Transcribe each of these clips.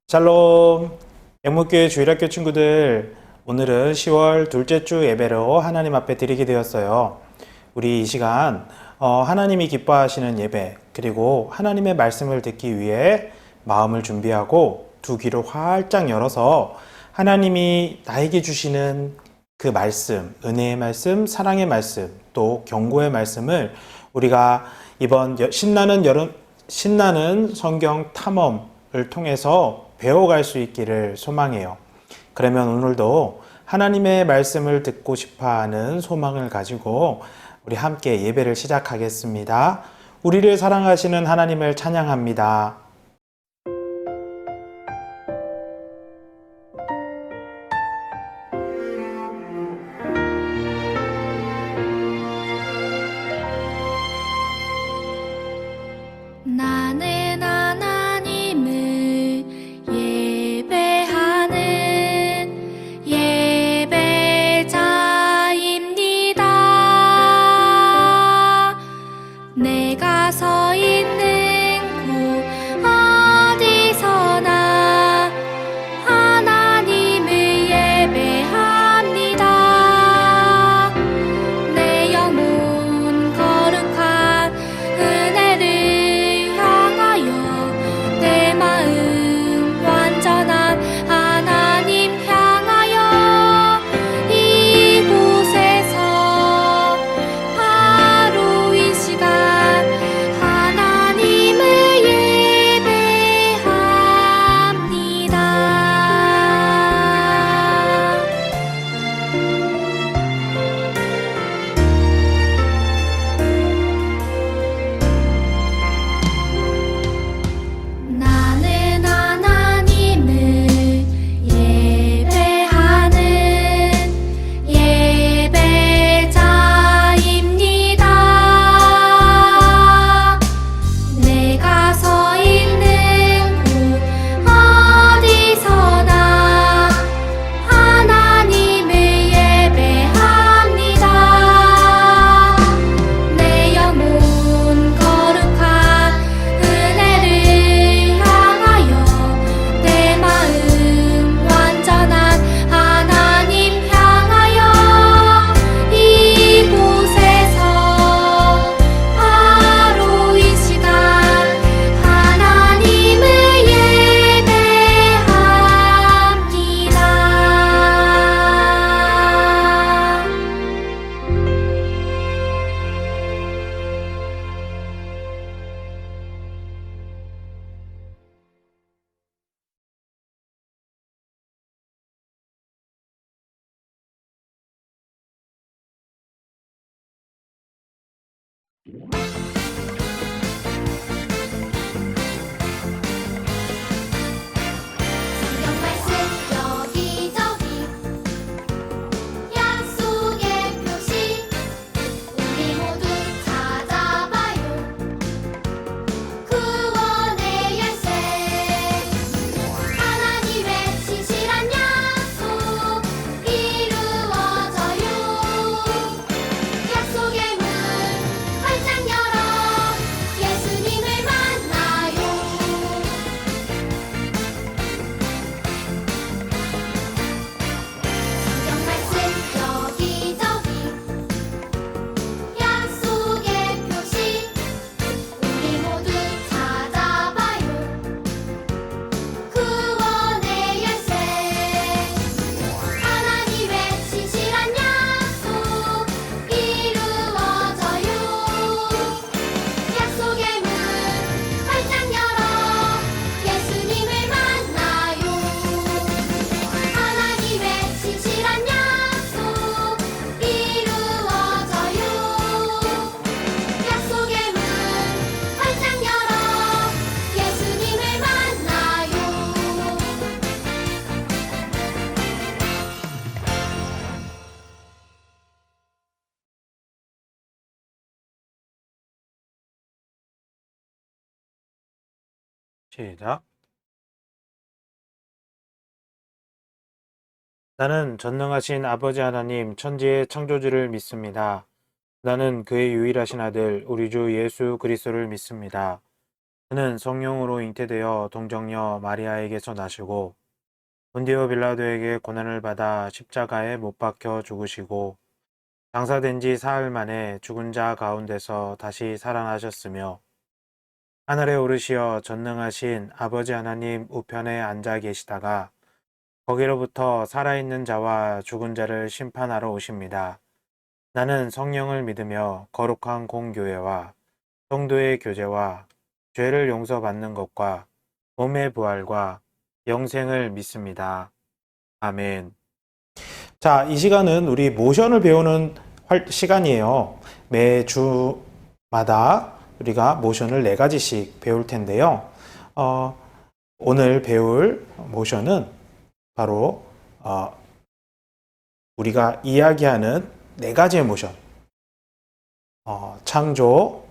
샬롬, 영목교회 주일학교 친구들, 오늘은 10월 둘째 주 예배로 하나님 앞에 드리게 되었어요. 우리 이 시간 하나님이 기뻐하시는 예배, 그리고 하나님의 말씀을 듣기 위해 마음을 준비하고 두 귀를 활짝 열어서 하나님이 나에게 주시는 그 말씀, 은혜의 말씀, 사랑의 말씀, 또 경고의 말씀을 우리가 이번 신나는 성경 탐험을 통해서 배워갈 수 있기를 소망해요. 그러면 오늘도 하나님의 말씀을 듣고 싶어하는 소망을 가지고 우리 함께 예배를 시작하겠습니다. 우리를 사랑하시는 하나님을 찬양합니다. 나는 하나님을 예배하는 예배자입니다. 내가 서 있는 곳 어디서나 하나님을 예배합니다. 내 영혼 거룩한 은혜를 향하여 내 마음 완전한 하나님 향하여 이곳에서 바로 이 시간 하나님을 예배합니다. 나는 하나님을 예배하는 예배자입니다. 내가 서 있는 곳 어디서나 하나님을 예배합니다. 내 영혼 거룩한 은혜를 향하여 내 마음 완전한 하나님 향하여 이곳에서 바로 이 시간 하나님을 예배합니다. 성경 말씀 여기저기 약속의 표시 우리 모두 찾아봐요. 구원의 열쇠 하나님의 신실한 약속 이루어져요. 약속의 문 활짝 열어 예수님을 만나요. 성경 말씀 여기저기 약속의 표시 우리 모두 찾아봐요. 구원의 열쇠 하나님의 신실한 약속 이루어져요. 약속의 문 활짝 열어 예수님을 만나요. 하나님의 신실한 약속 이루어져요. 약속의 문 활짝 열어 예수님을 만나요. 시작. 나는 전능하신 아버지 하나님 천지의 창조주를 믿습니다. 나는 그의 유일하신 아들 우리 주 예수 그리스도를 믿습니다. 그는 성령으로 잉태되어 동정녀 마리아에게서 나시고 본디오 빌라도에게 고난을 받아 십자가에 못 박혀 죽으시고 장사된 지 사흘 만에 죽은 자 가운데서 다시 살아나셨으며 하늘에 오르시어 전능하신 아버지 하나님 우편에 앉아 계시다가 거기로부터 살아있는 자와 죽은 자를 심판하러 오십니다. 나는 성령을 믿으며 거룩한 공교회와 성도의 교제와 죄를 용서받는 것과 몸의 부활과 영생을 믿습니다. 아멘. 자, 이 시간은 우리 모션을 배우는 시간이에요. 매주마다 우리가 모션을 4가지씩 배울 텐데요. 오늘 배울 모션은 바로 우리가 이야기하는 4가지의 모션. 창조,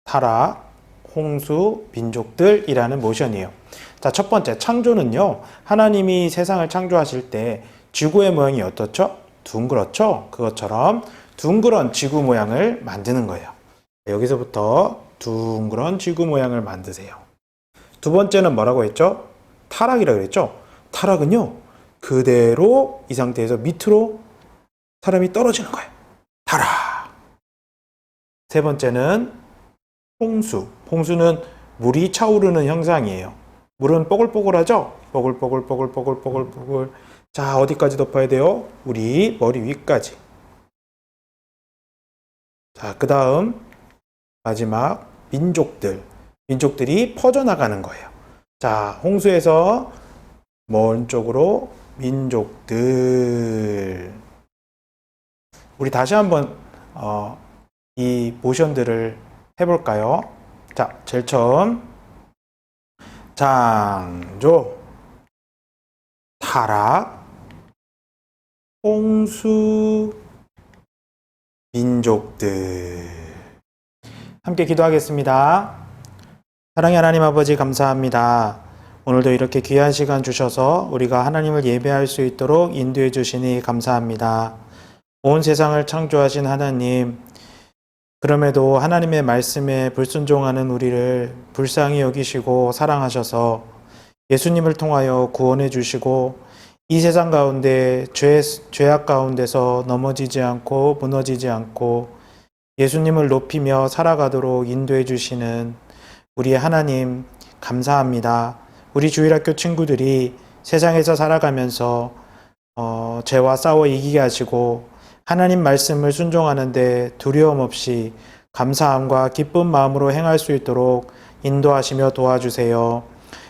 타락, 홍수, 민족들이라는 모션이에요. 자, 첫 번째 창조는요. 하나님이 세상을 창조하실 때 지구의 모양이 어떻죠? 둥그렇죠? 그것처럼 둥그런 지구 모양을 만드는 거예요. 여기서부터 둥그런 지구 모양을 만드세요. 두 번째는 뭐라고 했죠? 타락이라고 했죠? 타락은요. 그대로 이 상태에서 밑으로 사람이 떨어지는 거예요. 타락. 세 번째는 홍수. 홍수는 물이 차오르는 현상이에요. 물은 뽀글뽀글하죠? 뽀글뽀글. 자, 어디까지 덮어야 돼요? 우리 머리 위까지. 자, 그 다음 마지막 민족들. 민족들이 퍼져나가는 거예요. 자, 홍수에서 먼 쪽으로 민족들. 우리 다시 한번 이 모션들을 해볼까요? 자, 제일 처음 창조, 타락, 홍수, 민족들. 함께 기도하겠습니다. 사랑의 하나님 아버지 감사합니다. 오늘도 이렇게 귀한 시간 주셔서 우리가 하나님을 예배할 수 있도록 인도해 주시니 감사합니다. 온 세상을 창조하신 하나님, 그럼에도 하나님의 말씀에 불순종하는 우리를 불쌍히 여기시고 사랑하셔서 예수님을 통하여 구원해 주시고 이 세상 가운데 죄악 가운데서 넘어지지 않고 무너지지 않고 예수님을 높이며 살아가도록 인도해 주시는 우리의 하나님 감사합니다. 우리 주일학교 친구들이 세상에서 살아가면서 죄와 싸워 이기게 하시고 하나님 말씀을 순종하는데 두려움 없이 감사함과 기쁜 마음으로 행할 수 있도록 인도하시며 도와주세요.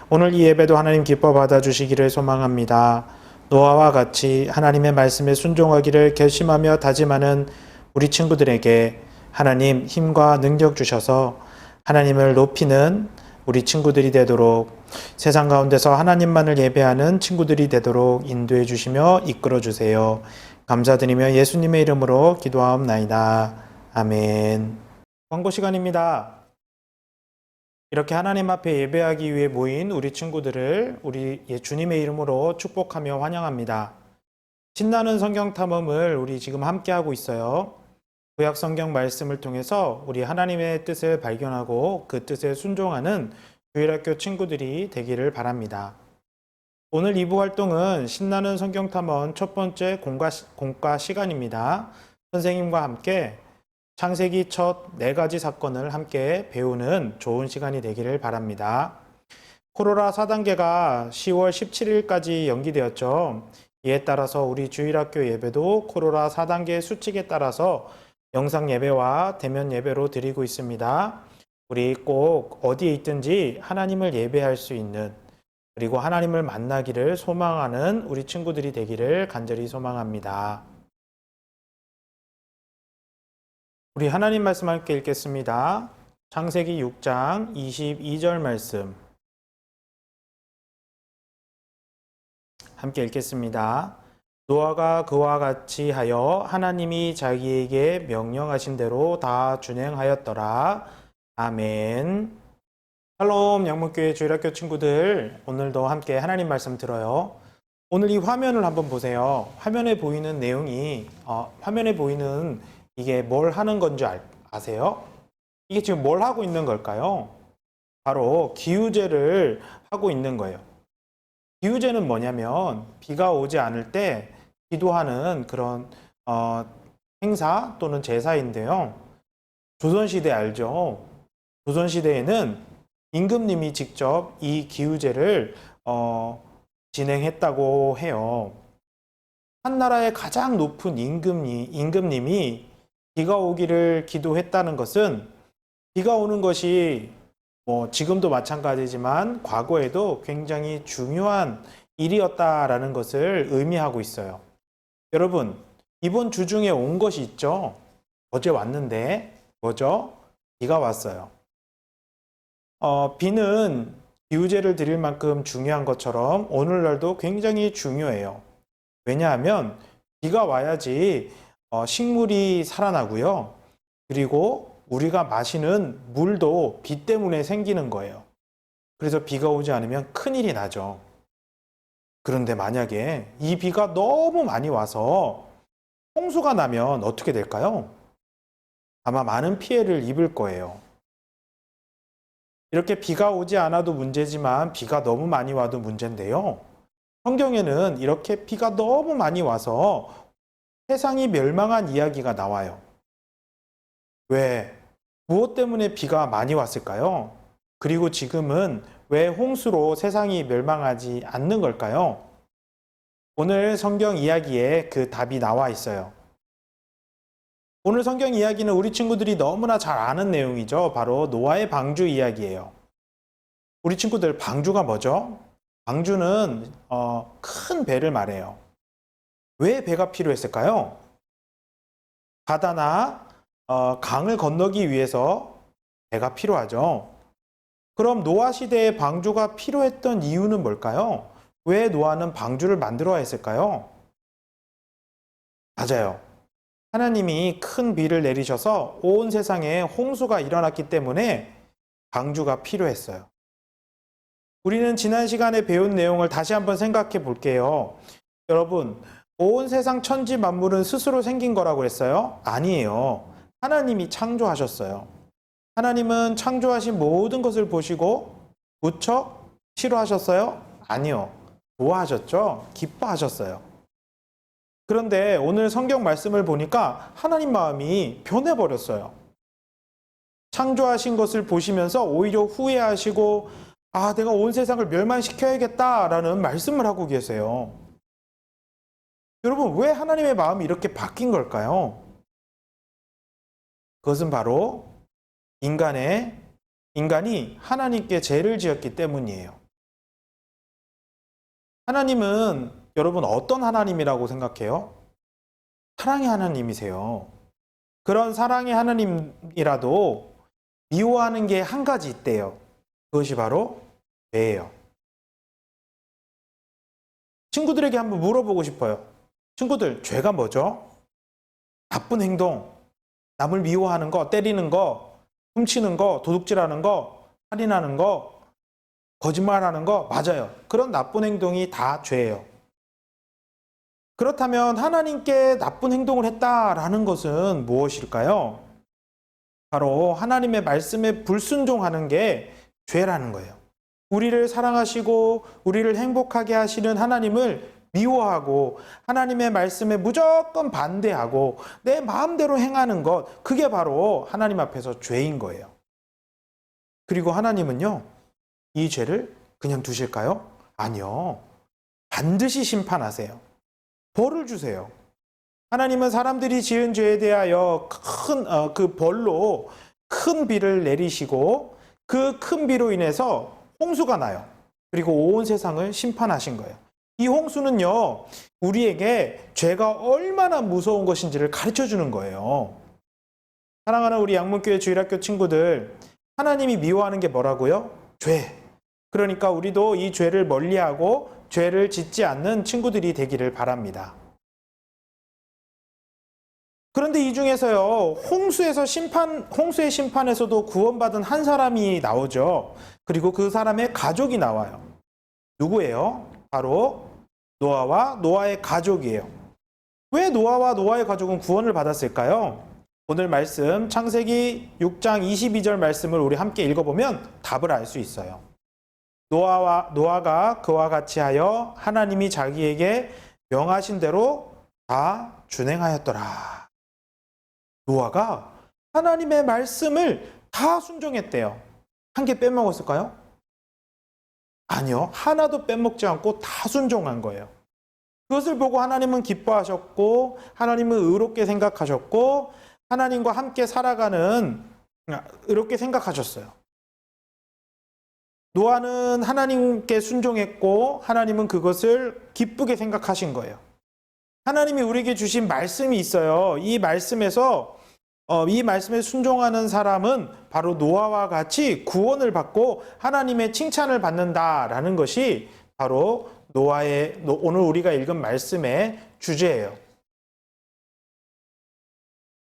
오늘 이 예배도 하나님 기뻐 받아주시기를 소망합니다. 노아와 같이 하나님의 말씀에 순종하기를 결심하며 다짐하는 우리 친구들에게 하나님 힘과 능력 주셔서 하나님을 높이는 우리 친구들이 되도록 세상 가운데서 하나님만을 예배하는 친구들이 되도록 인도해 주시며 이끌어 주세요. 감사드리며 예수님의 이름으로 기도하옵나이다. 아멘. 광고 시간입니다. 이렇게 하나님 앞에 예배하기 위해 모인 우리 친구들을 우리 주님의 이름으로 축복하며 환영합니다. 신나는 성경 탐험을 우리 지금 함께 하고 있어요. 구약 성경 말씀을 통해서 우리 하나님의 뜻을 발견하고 그 뜻에 순종하는 주일학교 친구들이 되기를 바랍니다. 오늘 2부 활동은 신나는 성경 탐험 첫 번째 공과 시간입니다. 선생님과 함께 창세기 첫 4가지 사건을 함께 배우는 좋은 시간이 되기를 바랍니다. 코로나 4단계가 10월 17일까지 연기되었죠. 이에 따라서 우리 주일학교 예배도 코로나 4단계 수칙에 따라서 영상 예배와 대면 예배로 드리고 있습니다. 우리 꼭 어디에 있든지 하나님을 예배할 수 있는 그리고 하나님을 만나기를 소망하는 우리 친구들이 되기를 간절히 소망합니다. 우리 하나님 말씀 함께 읽겠습니다. 창세기 6장 22절 말씀 함께 읽겠습니다. 노아가 그와 같이 하여 하나님이 자기에게 명령하신 대로 다 준행하였더라. 아멘. 샬롬 양문교회 주일학교 친구들, 오늘도 함께 하나님 말씀 들어요. 오늘 이 화면을 한번 보세요. 화면에 보이는 내용이 화면에 보이는 이게 뭘 하는 건지 아세요? 이게 지금 뭘 하고 있는 걸까요? 바로 기우제를 하고 있는 거예요. 기우제는 뭐냐면 비가 오지 않을 때 기도하는 그런 행사 또는 제사인데요. 조선시대 알죠? 조선시대에는 임금님이 직접 이 기우제를 진행했다고 해요. 한 나라의 가장 높은 임금님이 비가 오기를 기도했다는 것은 비가 오는 것이 지금도 마찬가지지만 과거에도 굉장히 중요한 일이었다라는 것을 의미하고 있어요. 여러분, 이번 주 중에 온 것이 있죠? 어제 왔는데 뭐죠? 비가 왔어요. 비는 기우제를 드릴 만큼 중요한 것처럼 오늘날도 굉장히 중요해요. 왜냐하면 비가 와야지 식물이 살아나고요. 그리고 우리가 마시는 물도 비 때문에 생기는 거예요. 그래서 비가 오지 않으면 큰일이 나죠. 그런데 만약에 이 비가 너무 많이 와서 홍수가 나면 어떻게 될까요? 아마 많은 피해를 입을 거예요. 이렇게 비가 오지 않아도 문제지만 비가 너무 많이 와도 문제인데요. 성경에는 이렇게 비가 너무 많이 와서 세상이 멸망한 이야기가 나와요. 왜? 무엇 때문에 비가 많이 왔을까요? 그리고 지금은 왜 홍수로 세상이 멸망하지 않는 걸까요? 오늘 성경 이야기에 그 답이 나와 있어요. 오늘 성경 이야기는 우리 친구들이 너무나 잘 아는 내용이죠. 바로 노아의 방주 이야기예요. 우리 친구들, 방주가 뭐죠? 방주는 큰 배를 말해요. 왜 배가 필요했을까요? 바다나 강을 건너기 위해서 배가 필요하죠. 그럼 노아 시대에 방주가 필요했던 이유는 뭘까요? 왜 노아는 방주를 만들어야 했을까요? 맞아요. 하나님이 큰 비를 내리셔서 온 세상에 홍수가 일어났기 때문에 방주가 필요했어요. 우리는 지난 시간에 배운 내용을 다시 한번 생각해 볼게요. 여러분, 온 세상 천지 만물은 스스로 생긴 거라고 했어요? 아니에요. 하나님이 창조하셨어요. 하나님은 창조하신 모든 것을 보시고 무척 싫어하셨어요? 아니요. 좋아하셨죠? 기뻐하셨어요. 그런데 오늘 성경 말씀을 보니까 하나님 마음이 변해버렸어요. 창조하신 것을 보시면서 오히려 후회하시고 내가 온 세상을 멸망시켜야겠다라는 말씀을 하고 계세요. 여러분, 왜 하나님의 마음이 이렇게 바뀐 걸까요? 그것은 바로 인간이 하나님께 죄를 지었기 때문이에요. 하나님은 여러분 어떤 하나님이라고 생각해요? 사랑의 하나님이세요. 그런 사랑의 하나님이라도 미워하는 게 한 가지 있대요. 그것이 바로 죄예요. 친구들에게 한번 물어보고 싶어요. 친구들, 죄가 뭐죠? 나쁜 행동, 남을 미워하는 거, 때리는 거, 훔치는 거, 도둑질하는 거, 살인하는 거, 거짓말하는 거, 맞아요. 그런 나쁜 행동이 다 죄예요. 그렇다면 하나님께 나쁜 행동을 했다라는 것은 무엇일까요? 바로 하나님의 말씀에 불순종하는 게 죄라는 거예요. 우리를 사랑하시고 우리를 행복하게 하시는 하나님을 미워하고 하나님의 말씀에 무조건 반대하고 내 마음대로 행하는 것, 그게 바로 하나님 앞에서 죄인 거예요. 그리고 하나님은요, 이 죄를 그냥 두실까요? 아니요. 반드시 심판하세요. 벌을 주세요. 하나님은 사람들이 지은 죄에 대하여 그 벌로 큰 비를 내리시고 그 큰 비로 인해서 홍수가 나요. 그리고 온 세상을 심판하신 거예요. 이 홍수는요, 우리에게 죄가 얼마나 무서운 것인지를 가르쳐 주는 거예요. 사랑하는 우리 양문교회 주일학교 친구들, 하나님이 미워하는 게 뭐라고요? 죄. 그러니까 우리도 이 죄를 멀리하고 죄를 짓지 않는 친구들이 되기를 바랍니다. 그런데 이 중에서요, 홍수의 심판에서도 구원받은 한 사람이 나오죠. 그리고 그 사람의 가족이 나와요. 누구예요? 바로 노아와 노아의 가족이에요. 왜 노아와 노아의 가족은 구원을 받았을까요? 오늘 말씀 창세기 6장 22절 말씀을 우리 함께 읽어보면 답을 알 수 있어요. 노아가 그와 같이 하여 하나님이 자기에게 명하신 대로 다 준행하였더라. 노아가 하나님의 말씀을 다 순종했대요. 한 개 빼먹었을까요? 아니요. 하나도 빼먹지 않고 다 순종한 거예요. 그것을 보고 하나님은 기뻐하셨고 하나님은 의롭게 생각하셨고 하나님과 함께 살아가는 의롭게 생각하셨어요. 노아는 하나님께 순종했고 하나님은 그것을 기쁘게 생각하신 거예요. 하나님이 우리에게 주신 말씀이 있어요. 이 말씀에 순종하는 사람은 바로 노아와 같이 구원을 받고 하나님의 칭찬을 받는다라는 것이 바로 오늘 우리가 읽은 말씀의 주제예요.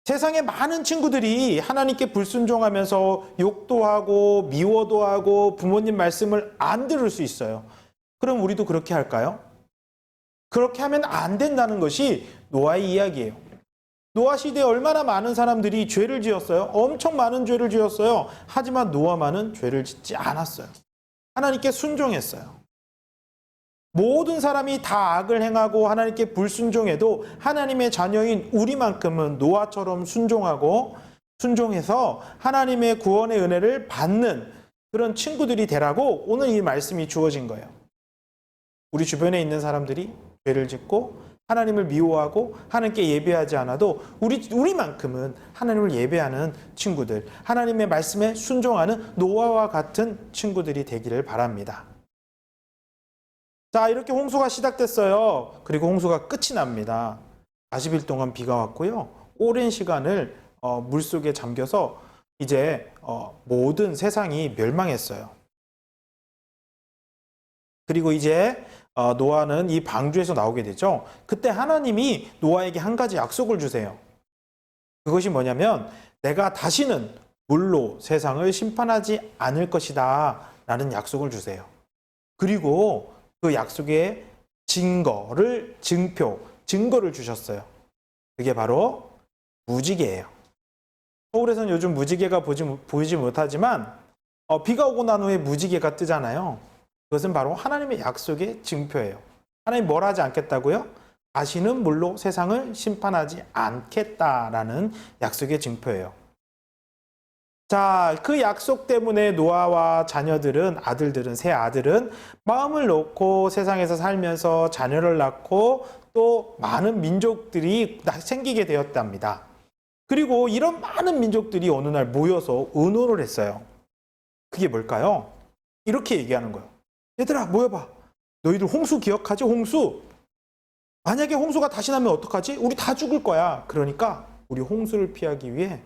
세상에 많은 친구들이 하나님께 불순종하면서 욕도 하고 미워도 하고 부모님 말씀을 안 들을 수 있어요. 그럼 우리도 그렇게 할까요? 그렇게 하면 안 된다는 것이 노아의 이야기예요. 노아 시대에 얼마나 많은 사람들이 죄를 지었어요? 엄청 많은 죄를 지었어요. 하지만 노아만은 죄를 짓지 않았어요. 하나님께 순종했어요. 모든 사람이 다 악을 행하고 하나님께 불순종해도 하나님의 자녀인 우리만큼은 노아처럼 순종해서 하나님의 구원의 은혜를 받는 그런 친구들이 되라고 오늘 이 말씀이 주어진 거예요. 우리 주변에 있는 사람들이 죄를 짓고 하나님을 미워하고 하나님께 예배하지 않아도 우리만큼은 하나님을 예배하는 친구들, 하나님의 말씀에 순종하는 노아와 같은 친구들이 되기를 바랍니다. 자, 이렇게 홍수가 시작됐어요. 그리고 홍수가 끝이 납니다. 40일 동안 비가 왔고요. 오랜 시간을 물속에 잠겨서 이제 모든 세상이 멸망했어요. 그리고 이제 노아는 이 방주에서 나오게 되죠. 그때 하나님이 노아에게 한 가지 약속을 주세요. 그것이 뭐냐면 내가 다시는 물로 세상을 심판하지 않을 것이다 라는 약속을 주세요. 그리고 그 약속의 증거를 주셨어요. 그게 바로 무지개예요. 서울에서는 요즘 무지개가 보이지 못하지만 비가 오고 난 후에 무지개가 뜨잖아요. 그것은 바로 하나님의 약속의 증표예요. 하나님 뭘 하지 않겠다고요? 다시는 물로 세상을 심판하지 않겠다라는 약속의 증표예요. 자, 그 약속 때문에 노아와 아들들은 세 아들은 마음을 놓고 세상에서 살면서 자녀를 낳고 또 많은 민족들이 생기게 되었답니다. 그리고 이런 많은 민족들이 어느 날 모여서 의논을 했어요. 그게 뭘까요? 이렇게 얘기하는 거예요. 얘들아, 모여봐. 너희들 홍수 기억하지? 홍수. 만약에 홍수가 다시 나면 어떡하지? 우리 다 죽을 거야. 그러니까 우리 홍수를 피하기 위해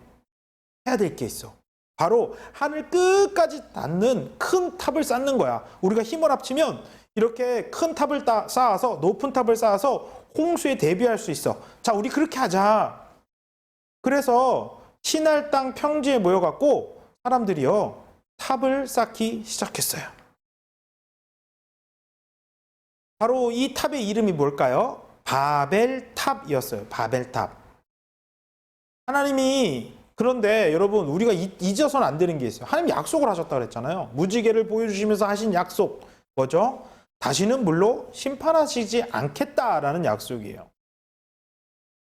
해야 될 게 있어. 바로 하늘 끝까지 닿는 큰 탑을 쌓는 거야. 우리가 힘을 합치면 이렇게 큰 탑을 쌓아서 높은 탑을 쌓아서 홍수에 대비할 수 있어. 자, 우리 그렇게 하자. 그래서 시날 땅 평지에 모여갖고 사람들이요 탑을 쌓기 시작했어요. 바로 이 탑의 이름이 뭘까요? 바벨탑이었어요. 바벨탑. 하나님이 그런데 여러분 우리가 잊어서는 안 되는 게 있어요. 하나님 약속을 하셨다고 그랬잖아요. 무지개를 보여주시면서 하신 약속 뭐죠? 다시는 물로 심판하시지 않겠다라는 약속이에요.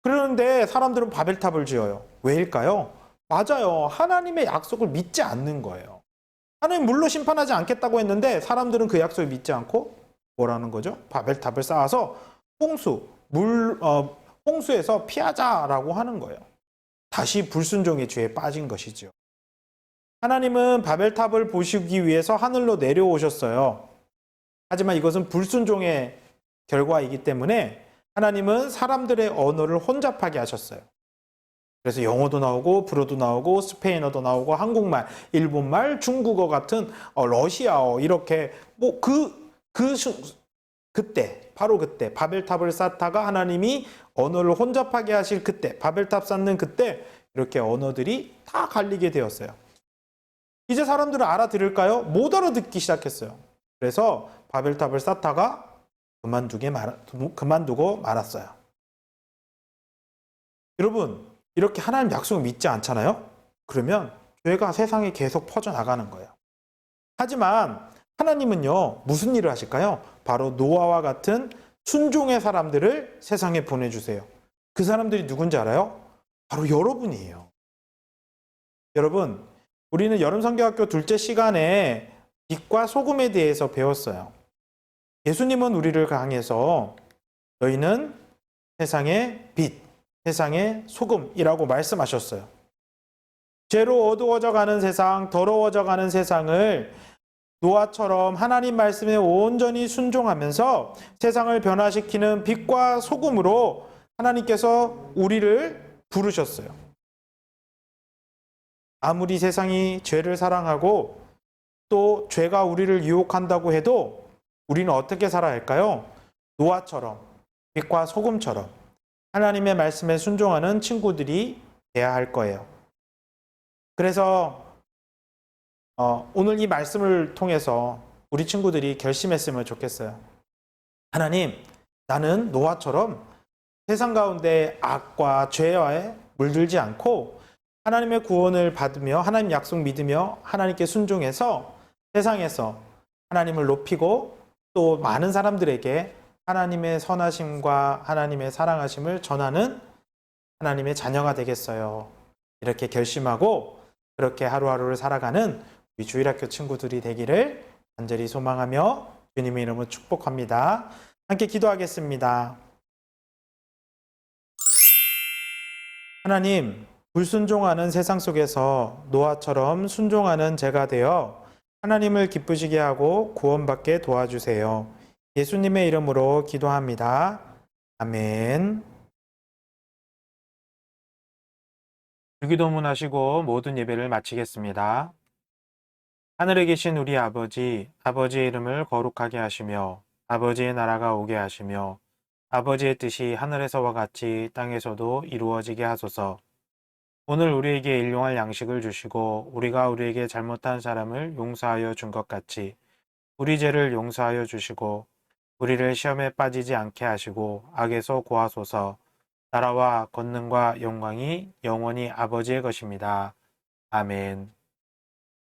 그런데 사람들은 바벨탑을 지어요. 왜일까요? 맞아요. 하나님의 약속을 믿지 않는 거예요. 하나님 물로 심판하지 않겠다고 했는데 사람들은 그 약속을 믿지 않고 뭐라는 거죠? 바벨탑을 쌓아서 홍수에서 피하자라고 하는 거예요. 다시 불순종의 죄에 빠진 것이죠. 하나님은 바벨탑을 보시기 위해서 하늘로 내려오셨어요. 하지만 이것은 불순종의 결과이기 때문에 하나님은 사람들의 언어를 혼잡하게 하셨어요. 그래서 영어도 나오고 불어도 나오고 스페인어도 나오고 한국말, 일본말, 중국어 같은 러시아어 이렇게 바로 그때 바벨탑을 쌓다가 하나님이 언어를 혼잡하게 하실 그때 바벨탑 쌓는 그때 이렇게 언어들이 다 갈리게 되었어요. 이제 사람들은 알아들을까요? 못 알아듣기 시작했어요. 그래서 바벨탑을 쌓다가 그만두고 말았어요. 여러분, 이렇게 하나님 약속을 믿지 않잖아요? 그러면 죄가 세상에 계속 퍼져나가는 거예요. 하지만 하나님은요, 무슨 일을 하실까요? 바로 노아와 같은 순종의 사람들을 세상에 보내주세요. 그 사람들이 누군지 알아요? 바로 여러분이에요. 여러분, 우리는 여름성경학교 둘째 시간에 빛과 소금에 대해서 배웠어요. 예수님은 우리를 향해서 너희는 세상의 빛, 세상의 소금이라고 말씀하셨어요. 죄로 어두워져 가는 세상, 더러워져 가는 세상을 노아처럼 하나님 말씀에 온전히 순종하면서 세상을 변화시키는 빛과 소금으로 하나님께서 우리를 부르셨어요. 아무리 세상이 죄를 사랑하고 또 죄가 우리를 유혹한다고 해도 우리는 어떻게 살아야 할까요? 노아처럼, 빛과 소금처럼 하나님의 말씀에 순종하는 친구들이 돼야 할 거예요. 그래서 오늘 이 말씀을 통해서 우리 친구들이 결심했으면 좋겠어요. 하나님, 나는 노아처럼 세상 가운데 악과 죄에 물들지 않고 하나님의 구원을 받으며 하나님 약속 믿으며 하나님께 순종해서 세상에서 하나님을 높이고 또 많은 사람들에게 하나님의 선하심과 하나님의 사랑하심을 전하는 하나님의 자녀가 되겠어요. 이렇게 결심하고 그렇게 하루하루를 살아가는 우리 주일학교 친구들이 되기를 간절히 소망하며 주님의 이름으로 축복합니다. 함께 기도하겠습니다. 하나님, 불순종하는 세상 속에서 노아처럼 순종하는 제가 되어 하나님을 기쁘시게 하고 구원받게 도와주세요. 예수님의 이름으로 기도합니다. 아멘. 주기도문 하시고 모든 예배를 마치겠습니다. 하늘에 계신 우리 아버지, 아버지의 이름을 거룩하게 하시며 아버지의 나라가 오게 하시며 아버지의 뜻이 하늘에서와 같이 땅에서도 이루어지게 하소서. 오늘 우리에게 일용할 양식을 주시고 우리가 우리에게 잘못한 사람을 용서하여 준 것 같이 우리 죄를 용서하여 주시고 우리를 시험에 빠지지 않게 하시고 악에서 구하소서. 나라와 권능과 영광이 영원히 아버지의 것입니다. 아멘.